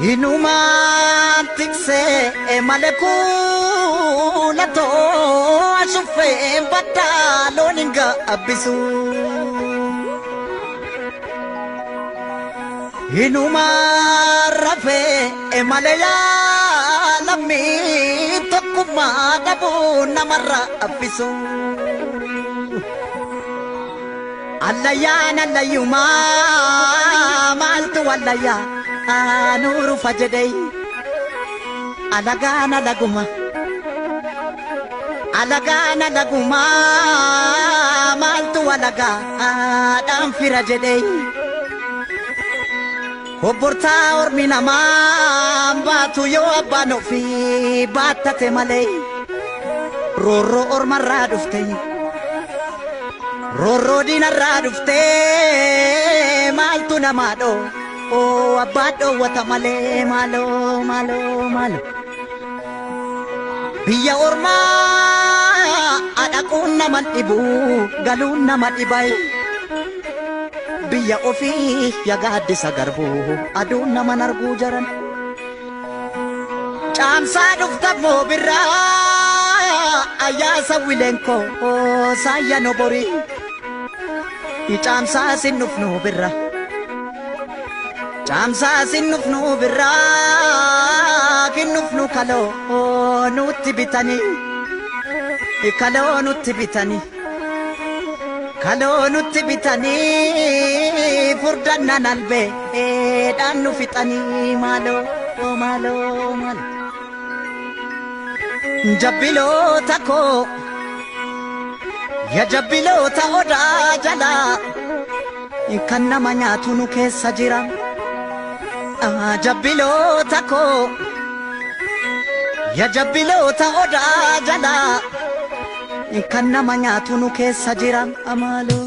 Inuma tikse malekula to asufe batalo ninga abisu Inuma rafe maleya lami tokuma dabu namara abisu Allaya nalayuma maltu allaya Nuru fajadai alagana laguma maltu alaga adam firajadai Oborta ormina ma batu yo abano fi batate malay Roro ormarra dufte Roro dinarra dufte maltu namado Oh abado wata male malo Biya orma adakun naman ibu galun naman ibay Biya ofi yagadi sa garbo adun naman argu jaran Chamsa duftab mo birra aya sa wilenko saya no bori Chamsa sinuf no birra Chamsa sinufnu birra kinufnu kalo nutti bitani furdanna nalbe dannu fitani malo Jabbilo tako ya jabbilo ta oda jala kanna manyatu nu keessa jira Jabbilota ko ya jabbilota oda jala kan nama nyaatu nu keessa jiran amalo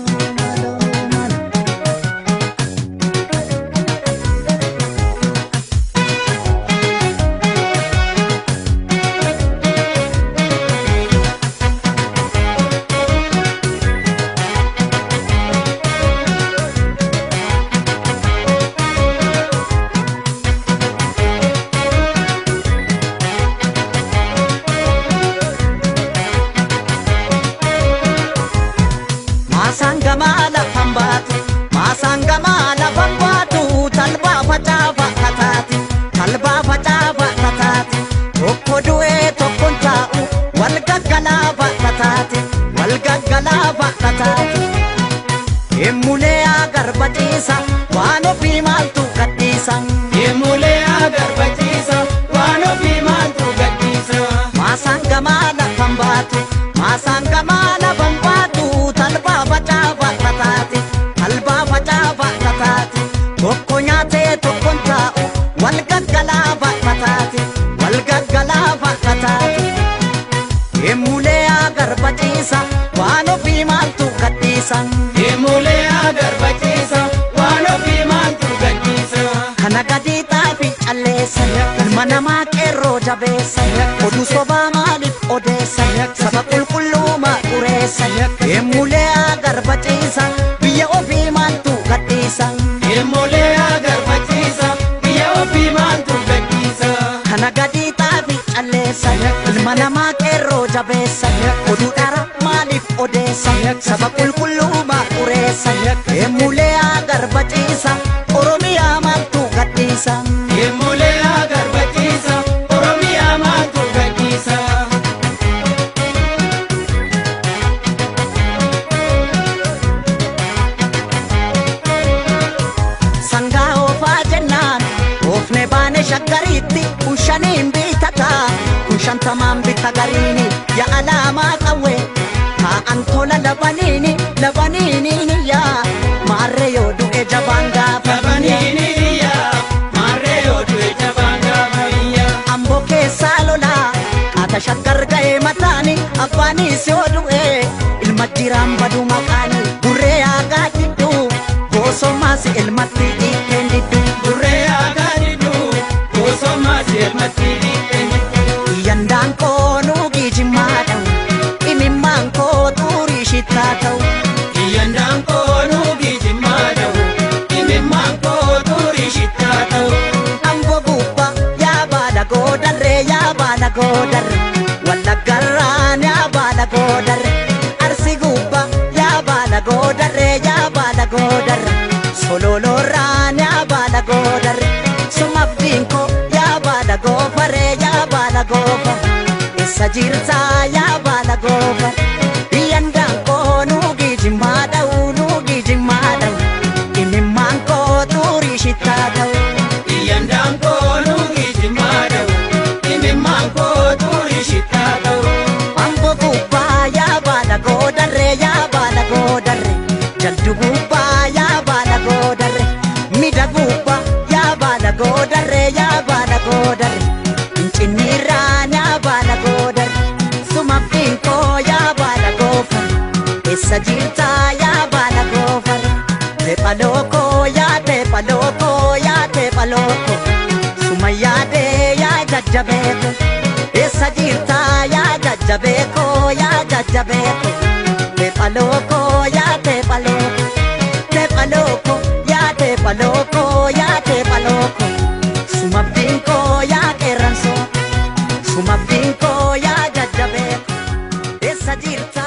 Masanggamala pambatu talba facafa katati tokko du'e tokkon taa'u wal gaggalaaba katati Yemmulee agarbachiisa waan ofii maaltu gadhiisa Masanggamala pambatu talba facafa katati Tokko nyaate tokkon taa'u wal gaggalaaba katati Yemmulee agarbachiisa waan ofii maaltu gadhiisa Kana gadi xaafi calleessa ilma namaa qeerroo jabeessa oduu sobaa maaliif odeessa saba qulqulluma qureessa Yemmulee agarbachiisa biyya ofii maaltu gadhiisa Kana gadi xaafi calleessa ilma namaa qeerroo jabeessa oduu dhara maaliif odeessa saba qulqulluma qureessa Yemmulee agarbachiisa Oromiyaa maaltu gadhiisa Sangaa oofaa jennaan oofne baane shaggariitti kushaniin bitata kushantamaan bita gariini ya alaamaa qawwe taa'an tola labaniini yaa maarree yoo du'e jabaan gaafa Amboo keessaa lolaa qaata shaggar ga'ee mataani abbaanis yoo du'e ilma jiraan badu maqaani burree aagaa jiddu goosommaas ilmatti dhiiteen diddu Yandaan koo nuugii jimmaadha imimmaan koo xurii shittaa ta'u Yandaan koo nuugii jimmaadha imimmaan koo xurii shittaa ta'u jirta yaa baala goofa yandaan koo nuugi jimmaa dha'u nuugi jimmaa dha'u imimmaan koo xurii shittaa ta'u yandaan koo nuugi jimmaa dha'u imimmaan koo xurii shittaa ta'u ambo gubbaa yaa baala goodarre yaa baala goodarre jaldu gubbaa yaa baala goodarre mida gubbaa yaa baala goodarre yaa baala goodarre incinniirraan yaa baala goodarre sumabdiin koo yaa baala goofar essa jirta yaa baala goofar teephaloko yaa teephaloko yaa teephaloko suma yaadee yaa jajjabeeko essa jirta yaa jajjabeeko yaa jajjabeeko teephaloko yaa teephaloko teephaloko yaa teephaloko yaa teephaloko sumabdiin koo yaa qeerransoo sumabdiin koo yaa jajjabeeko essa jirta